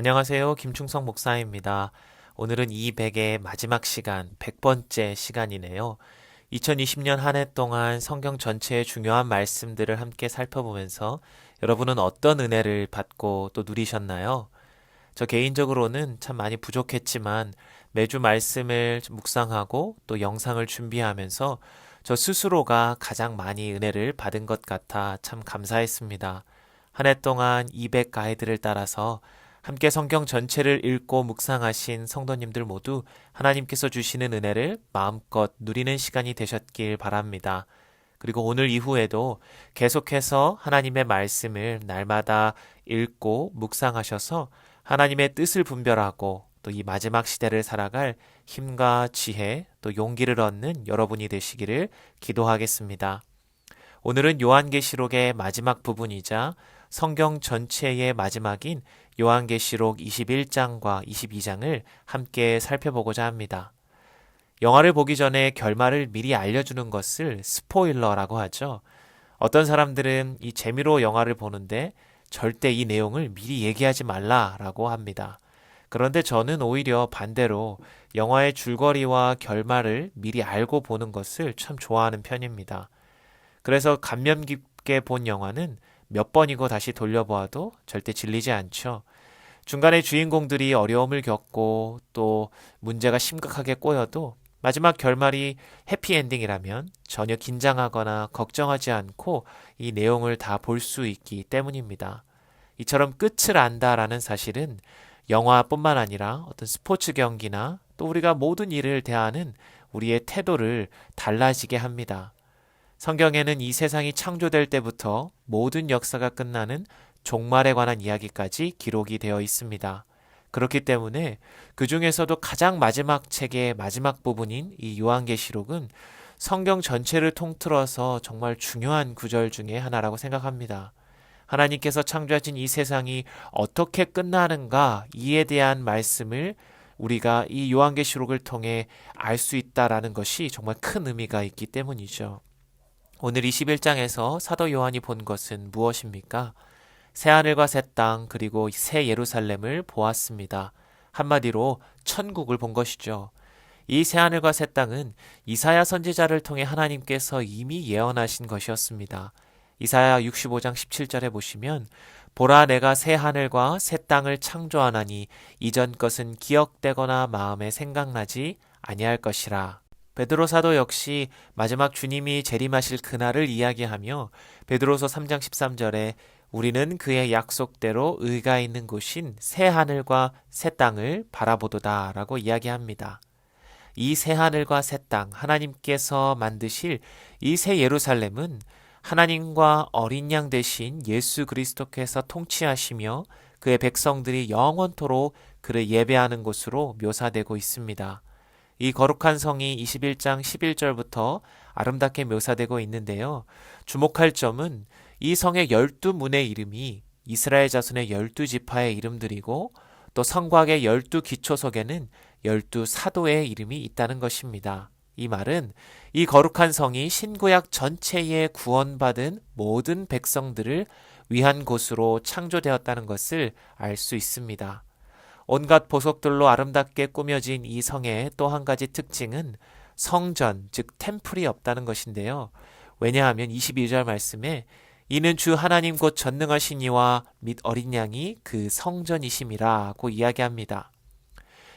안녕하세요. 김충성 목사입니다. 오늘은 200의 마지막 시간, 100번째 시간이네요. 2020년 한 해 동안 성경 전체의 중요한 말씀들을 함께 살펴보면서 여러분은 어떤 은혜를 받고 또 누리셨나요? 저 개인적으로는 참 많이 부족했지만 매주 말씀을 묵상하고 또 영상을 준비하면서 저 스스로가 가장 많이 은혜를 받은 것 같아 참 감사했습니다. 한 해 동안 200 가이드를 따라서 함께 성경 전체를 읽고 묵상하신 성도님들 모두 하나님께서 주시는 은혜를 마음껏 누리는 시간이 되셨길 바랍니다. 그리고 오늘 이후에도 계속해서 하나님의 말씀을 날마다 읽고 묵상하셔서 하나님의 뜻을 분별하고 또 이 마지막 시대를 살아갈 힘과 지혜 또 용기를 얻는 여러분이 되시기를 기도하겠습니다. 오늘은 요한계시록의 마지막 부분이자 성경 전체의 마지막인 요한계시록 21장과 22장을 함께 살펴보고자 합니다. 영화를 보기 전에 결말을 미리 알려주는 것을 스포일러라고 하죠. 어떤 사람들은 이 재미로 영화를 보는데 절대 이 내용을 미리 얘기하지 말라라고 합니다. 그런데 저는 오히려 반대로 영화의 줄거리와 결말을 미리 알고 보는 것을 참 좋아하는 편입니다. 그래서 감명 깊게 본 영화는 몇 번이고 다시 돌려보아도 절대 질리지 않죠. 중간에 주인공들이 어려움을 겪고 또 문제가 심각하게 꼬여도 마지막 결말이 해피엔딩이라면 전혀 긴장하거나 걱정하지 않고 이 내용을 다 볼 수 있기 때문입니다. 이처럼 끝을 안다라는 사실은 영화뿐만 아니라 어떤 스포츠 경기나 또 우리가 모든 일을 대하는 우리의 태도를 달라지게 합니다. 성경에는 이 세상이 창조될 때부터 모든 역사가 끝나는 종말에 관한 이야기까지 기록이 되어 있습니다. 그렇기 때문에 그 중에서도 가장 마지막 책의 마지막 부분인 이 요한계시록은 성경 전체를 통틀어서 정말 중요한 구절 중에 하나라고 생각합니다. 하나님께서 창조하신 이 세상이 어떻게 끝나는가 이에 대한 말씀을 우리가 이 요한계시록을 통해 알 수 있다라는 것이 정말 큰 의미가 있기 때문이죠. 오늘 21장에서 사도 요한이 본 것은 무엇입니까? 새하늘과 새 땅 그리고 새 예루살렘을 보았습니다. 한마디로 천국을 본 것이죠. 이 새하늘과 새 땅은 이사야 선지자를 통해 하나님께서 이미 예언하신 것이었습니다. 이사야 65장 17절에 보시면 보라 내가 새 하늘과 새 땅을 창조하나니 이전 것은 기억되거나 마음에 생각나지 아니할 것이라. 베드로 사도 역시 마지막 주님이 재림하실 그날을 이야기하며 베드로서 3장 13절에 우리는 그의 약속대로 의가 있는 곳인 새 하늘과 새 땅을 바라보도다 라고 이야기합니다. 이 새 하늘과 새 땅, 하나님께서 만드실 이 새 예루살렘은 하나님과 어린 양 대신 예수 그리스도께서 통치하시며 그의 백성들이 영원토록 그를 예배하는 곳으로 묘사되고 있습니다. 이 거룩한 성이 21장 11절부터 아름답게 묘사되고 있는데요. 주목할 점은 이 성의 12문의 이름이 이스라엘 자손의 12지파의 이름들이고 또 성곽의 12기초석에는 12사도의 이름이 있다는 것입니다. 이 말은 이 거룩한 성이 신구약 전체에 구원받은 모든 백성들을 위한 곳으로 창조되었다는 것을 알 수 있습니다. 온갖 보석들로 아름답게 꾸며진 이 성의 또 한 가지 특징은 성전, 즉 템플이 없다는 것인데요. 왜냐하면 22절 말씀에 이는 주 하나님 곧 전능하신 이와 및 어린 양이 그 성전이심이라고 이야기합니다.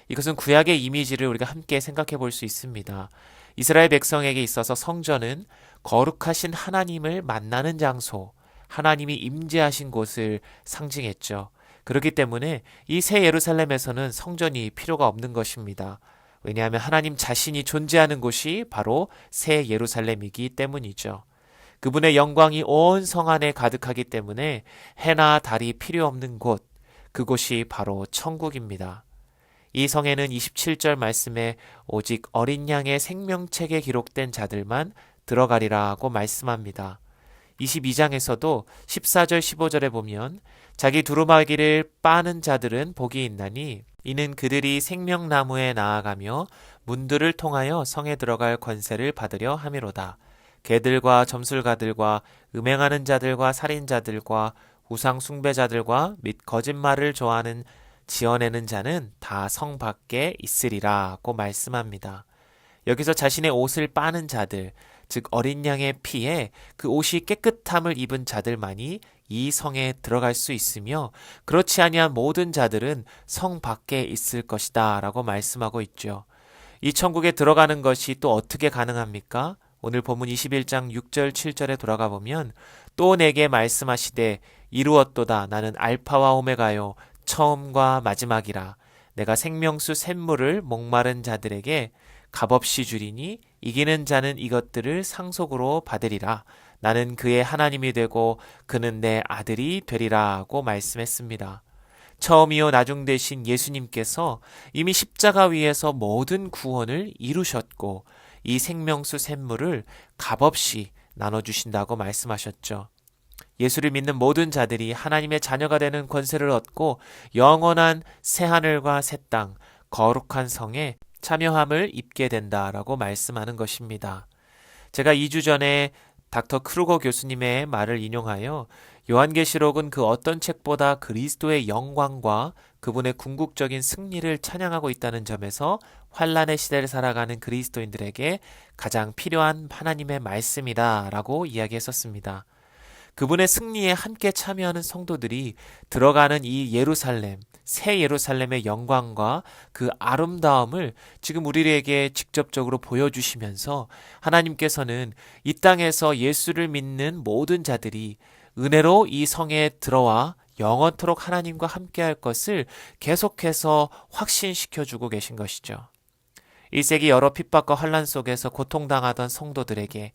이것은 구약의 이미지를 우리가 함께 생각해 볼 수 있습니다. 이스라엘 백성에게 있어서 성전은 거룩하신 하나님을 만나는 장소, 하나님이 임재하신 곳을 상징했죠. 그렇기 때문에 이 새 예루살렘에서는 성전이 필요가 없는 것입니다. 왜냐하면 하나님 자신이 존재하는 곳이 바로 새 예루살렘이기 때문이죠. 그분의 영광이 온 성 안에 가득하기 때문에 해나 달이 필요 없는 곳, 그곳이 바로 천국입니다. 이 성에는 27절 말씀에 오직 어린 양의 생명책에 기록된 자들만 들어가리라고 말씀합니다. 22장에서도 14절 15절에 보면 자기 두루마기를 빠는 자들은 복이 있나니 이는 그들이 생명나무에 나아가며 문들을 통하여 성에 들어갈 권세를 받으려 함이로다. 개들과 점술가들과 음행하는 자들과 살인자들과 우상 숭배자들과 및 거짓말을 좋아하는 지어내는 자는 다 성 밖에 있으리라고 말씀합니다. 여기서 자신의 옷을 빠는 자들, 즉 어린 양의 피에 그 옷이 깨끗함을 입은 자들만이 이 성에 들어갈 수 있으며 그렇지 아니한 모든 자들은 성 밖에 있을 것이다 라고 말씀하고 있죠. 이 천국에 들어가는 것이 또 어떻게 가능합니까? 오늘 본문 21장 6절 7절에 돌아가 보면 또 내게 말씀하시되 이루었도다 나는 알파와 오메가요 처음과 마지막이라 내가 생명수 샘물을 목마른 자들에게 값없이 주리니 이기는 자는 이것들을 상속으로 받으리라. 나는 그의 하나님이 되고 그는 내 아들이 되리라고 말씀했습니다. 처음이요 나중 되신 예수님께서 이미 십자가 위에서 모든 구원을 이루셨고 이 생명수 샘물을 값없이 나눠주신다고 말씀하셨죠. 예수를 믿는 모든 자들이 하나님의 자녀가 되는 권세를 얻고 영원한 새하늘과 새 땅, 거룩한 성에 참여함을 입게 된다라고 말씀하는 것입니다. 제가 2주 전에 닥터 크루거 교수님의 말을 인용하여 요한계시록은 그 어떤 책보다 그리스도의 영광과 그분의 궁극적인 승리를 찬양하고 있다는 점에서 환란의 시대를 살아가는 그리스도인들에게 가장 필요한 하나님의 말씀이다 라고 이야기했었습니다. 그분의 승리에 함께 참여하는 성도들이 들어가는 이 예루살렘, 새 예루살렘의 영광과 그 아름다움을 지금 우리에게 직접적으로 보여주시면서 하나님께서는 이 땅에서 예수를 믿는 모든 자들이 은혜로 이 성에 들어와 영원토록 하나님과 함께할 것을 계속해서 확신시켜주고 계신 것이죠. 1세기 여러 핍박과 환란 속에서 고통당하던 성도들에게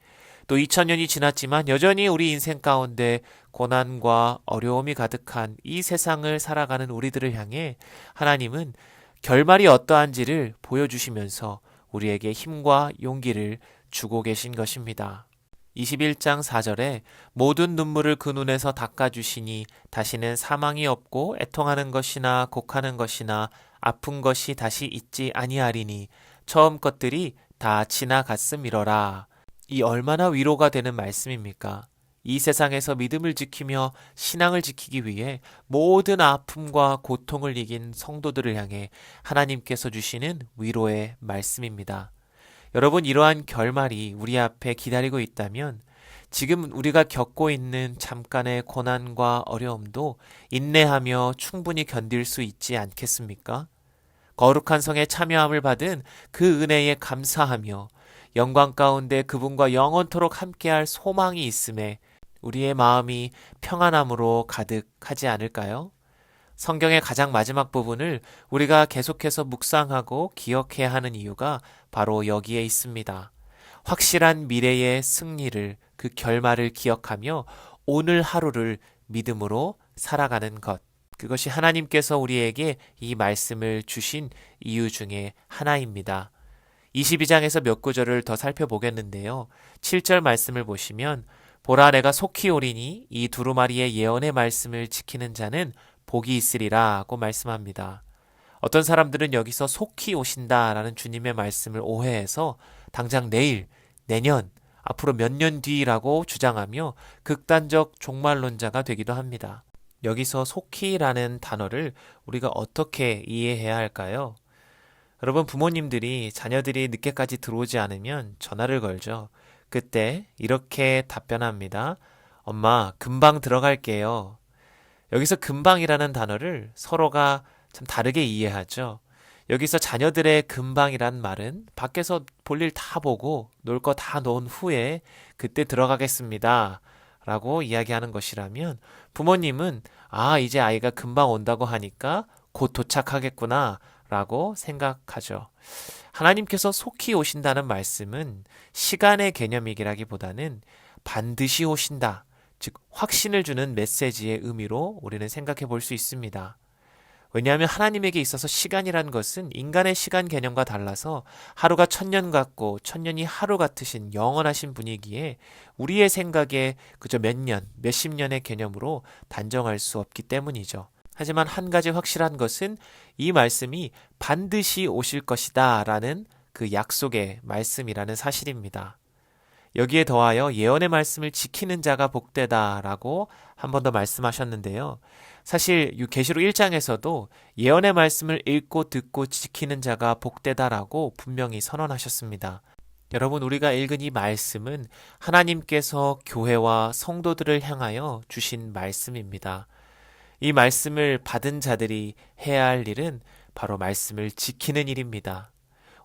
또 2000년이 지났지만 여전히 우리 인생 가운데 고난과 어려움이 가득한 이 세상을 살아가는 우리들을 향해 하나님은 결말이 어떠한지를 보여주시면서 우리에게 힘과 용기를 주고 계신 것입니다. 21장 4절에 모든 눈물을 그 눈에서 닦아주시니 다시는 사망이 없고 애통하는 것이나 곡하는 것이나 아픈 것이 다시 있지 아니하리니 처음 것들이 다 지나갔음이러라. 이 얼마나 위로가 되는 말씀입니까? 이 세상에서 믿음을 지키며 신앙을 지키기 위해 모든 아픔과 고통을 이긴 성도들을 향해 하나님께서 주시는 위로의 말씀입니다. 여러분, 이러한 결말이 우리 앞에 기다리고 있다면 지금 우리가 겪고 있는 잠깐의 고난과 어려움도 인내하며 충분히 견딜 수 있지 않겠습니까? 거룩한 성에 참여함을 받은 그 은혜에 감사하며 영광 가운데 그분과 영원토록 함께할 소망이 있음에 우리의 마음이 평안함으로 가득하지 않을까요? 성경의 가장 마지막 부분을 우리가 계속해서 묵상하고 기억해야 하는 이유가 바로 여기에 있습니다. 확실한 미래의 승리를, 그 결말을 기억하며 오늘 하루를 믿음으로 살아가는 것. 그것이 하나님께서 우리에게 이 말씀을 주신 이유 중에 하나입니다. 22장에서 몇 구절을 더 살펴보겠는데요. 7절 말씀을 보시면 보라 내가 속히 오리니 이 두루마리의 예언의 말씀을 지키는 자는 복이 있으리라고 말씀합니다. 어떤 사람들은 여기서 속히 오신다라는 주님의 말씀을 오해해서 당장 내일, 내년, 앞으로 몇 년 뒤라고 주장하며 극단적 종말론자가 되기도 합니다. 여기서 속히라는 단어를 우리가 어떻게 이해해야 할까요? 여러분, 부모님들이 자녀들이 늦게까지 들어오지 않으면 전화를 걸죠. 그때 이렇게 답변합니다. 엄마, 금방 들어갈게요. 여기서 금방이라는 단어를 서로가 참 다르게 이해하죠. 여기서 자녀들의 금방이란 말은 밖에서 볼일 다 보고 놀 거 다 놓은 후에 그때 들어가겠습니다 라고 이야기하는 것이라면, 부모님은 이제 아이가 금방 온다고 하니까 곧 도착하겠구나 라고 생각하죠. 하나님께서 속히 오신다는 말씀은 시간의 개념이라기보다는 반드시 오신다, 즉 확신을 주는 메시지의 의미로 우리는 생각해 볼 수 있습니다. 왜냐하면 하나님에게 있어서 시간이란 것은 인간의 시간 개념과 달라서 하루가 1000년 같고 1000년이 하루 같으신 영원하신 분이기에 우리의 생각에 그저 몇 년, 몇십 년의 개념으로 단정할 수 없기 때문이죠. 하지만 한 가지 확실한 것은 이 말씀이 반드시 오실 것이다 라는 그 약속의 말씀이라는 사실입니다. 여기에 더하여 예언의 말씀을 지키는 자가 복되다라고 한 번 더 말씀하셨는데요. 사실 이 계시록 1장에서도 예언의 말씀을 읽고 듣고 지키는 자가 복되다라고 분명히 선언하셨습니다. 여러분, 우리가 읽은 이 말씀은 하나님께서 교회와 성도들을 향하여 주신 말씀입니다. 이 말씀을 받은 자들이 해야 할 일은 바로 말씀을 지키는 일입니다.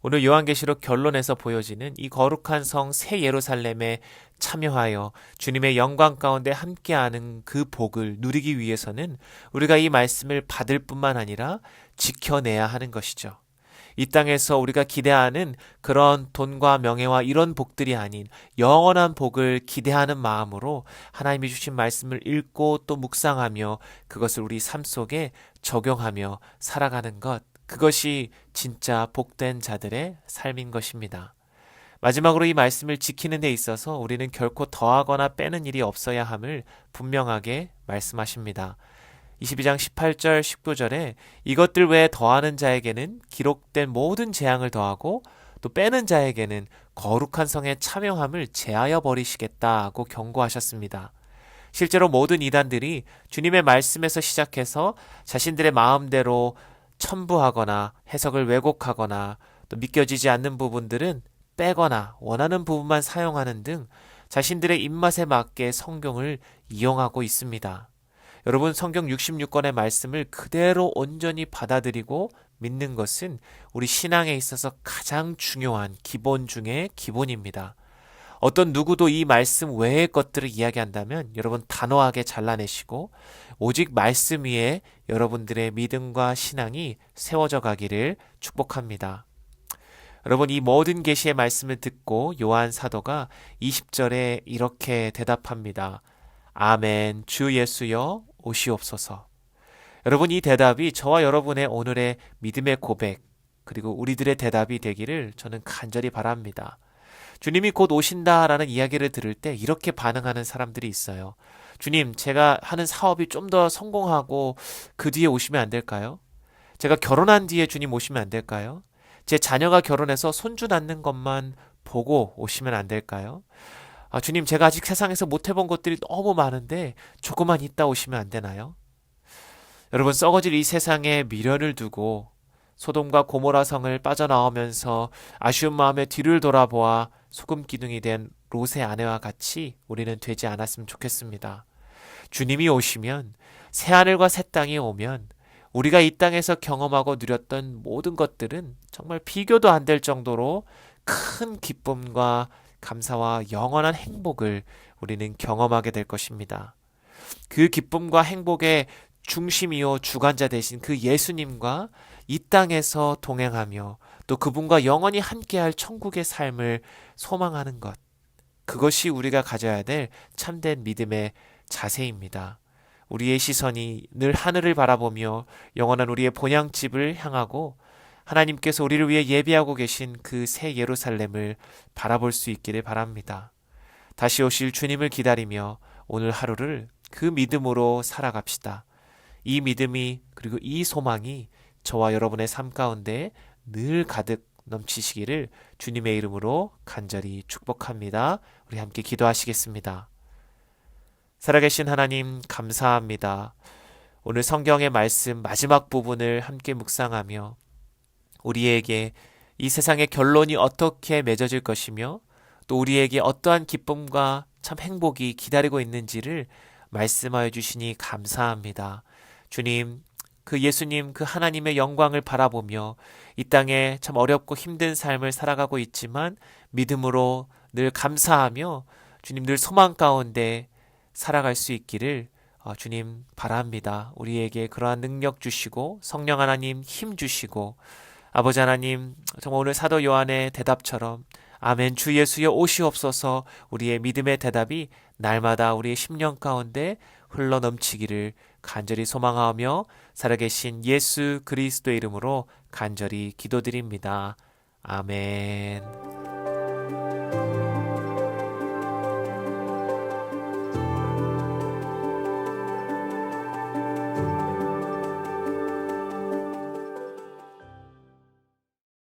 오늘 요한계시록 결론에서 보여지는 이 거룩한 성 새 예루살렘에 참여하여 주님의 영광 가운데 함께하는 그 복을 누리기 위해서는 우리가 이 말씀을 받을 뿐만 아니라 지켜내야 하는 것이죠. 이 땅에서 우리가 기대하는 그런 돈과 명예와 이런 복들이 아닌 영원한 복을 기대하는 마음으로 하나님이 주신 말씀을 읽고 또 묵상하며 그것을 우리 삶 속에 적용하며 살아가는 것, 그것이 진짜 복된 자들의 삶인 것입니다. 마지막으로 이 말씀을 지키는 데 있어서 우리는 결코 더하거나 빼는 일이 없어야 함을 분명하게 말씀하십니다. 22장 18절 19절에 이것들 외에 더하는 자에게는 기록된 모든 재앙을 더하고 또 빼는 자에게는 거룩한 성의 참여함을 제하여 버리시겠다고 경고하셨습니다. 실제로 모든 이단들이 주님의 말씀에서 시작해서 자신들의 마음대로 첨부하거나 해석을 왜곡하거나 또 믿겨지지 않는 부분들은 빼거나 원하는 부분만 사용하는 등 자신들의 입맛에 맞게 성경을 이용하고 있습니다. 여러분, 성경 66권의 말씀을 그대로 온전히 받아들이고 믿는 것은 우리 신앙에 있어서 가장 중요한 기본 중의 기본입니다. 어떤 누구도 이 말씀 외의 것들을 이야기한다면 여러분 단호하게 잘라내시고 오직 말씀 위에 여러분들의 믿음과 신앙이 세워져 가기를 축복합니다. 여러분, 이 모든 계시의 말씀을 듣고 요한 사도가 20절에 이렇게 대답합니다. 아멘, 주 예수여 오시옵소서. 여러분, 이 대답이 저와 여러분의 오늘의 믿음의 고백 그리고 우리들의 대답이 되기를 저는 간절히 바랍니다. 주님이 곧 오신다라는 이야기를 들을 때 이렇게 반응하는 사람들이 있어요. 주님, 제가 하는 사업이 좀 더 성공하고 그 뒤에 오시면 안 될까요? 제가 결혼한 뒤에 주님 오시면 안 될까요? 제 자녀가 결혼해서 손주 낳는 것만 보고 오시면 안 될까요? 주님, 제가 아직 세상에서 못 해본 것들이 너무 많은데 조금만 있다 오시면 안 되나요? 여러분, 썩어질 이 세상에 미련을 두고 소돔과 고모라 성을 빠져나오면서 아쉬운 마음에 뒤를 돌아보아 소금 기둥이 된 롯의 아내와 같이 우리는 되지 않았으면 좋겠습니다. 주님이 오시면, 새하늘과 새 땅이 오면 우리가 이 땅에서 경험하고 누렸던 모든 것들은 정말 비교도 안 될 정도로 큰 기쁨과 감사와 영원한 행복을 우리는 경험하게 될 것입니다. 그 기쁨과 행복의 중심이요 주관자 되신 그 예수님과 이 땅에서 동행하며 또 그분과 영원히 함께할 천국의 삶을 소망하는 것, 그것이 우리가 가져야 될 참된 믿음의 자세입니다. 우리의 시선이 늘 하늘을 바라보며 영원한 우리의 본향집을 향하고 하나님께서 우리를 위해 예비하고 계신 그 새 예루살렘을 바라볼 수 있기를 바랍니다. 다시 오실 주님을 기다리며 오늘 하루를 그 믿음으로 살아갑시다. 이 믿음이 그리고 이 소망이 저와 여러분의 삶 가운데 늘 가득 넘치시기를 주님의 이름으로 간절히 축복합니다. 우리 함께 기도하시겠습니다. 살아계신 하나님, 감사합니다. 오늘 성경의 말씀 마지막 부분을 함께 묵상하며 우리에게 이 세상의 결론이 어떻게 맺어질 것이며 또 우리에게 어떠한 기쁨과 참 행복이 기다리고 있는지를 말씀하여 주시니 감사합니다. 주님, 그 예수님, 그 하나님의 영광을 바라보며 이 땅에 참 어렵고 힘든 삶을 살아가고 있지만 믿음으로 늘 감사하며 주님 늘 소망 가운데 살아갈 수 있기를 주님 바랍니다. 우리에게 그러한 능력 주시고 성령 하나님 힘 주시고 아버지 하나님, 정말 오늘 사도 요한의 대답처럼 아멘, 주 예수여 오시옵소서, 우리의 믿음의 대답이 날마다 우리의 심령 가운데 흘러 넘치기를 간절히 소망하며 살아계신 예수 그리스도의 이름으로 간절히 기도드립니다. 아멘.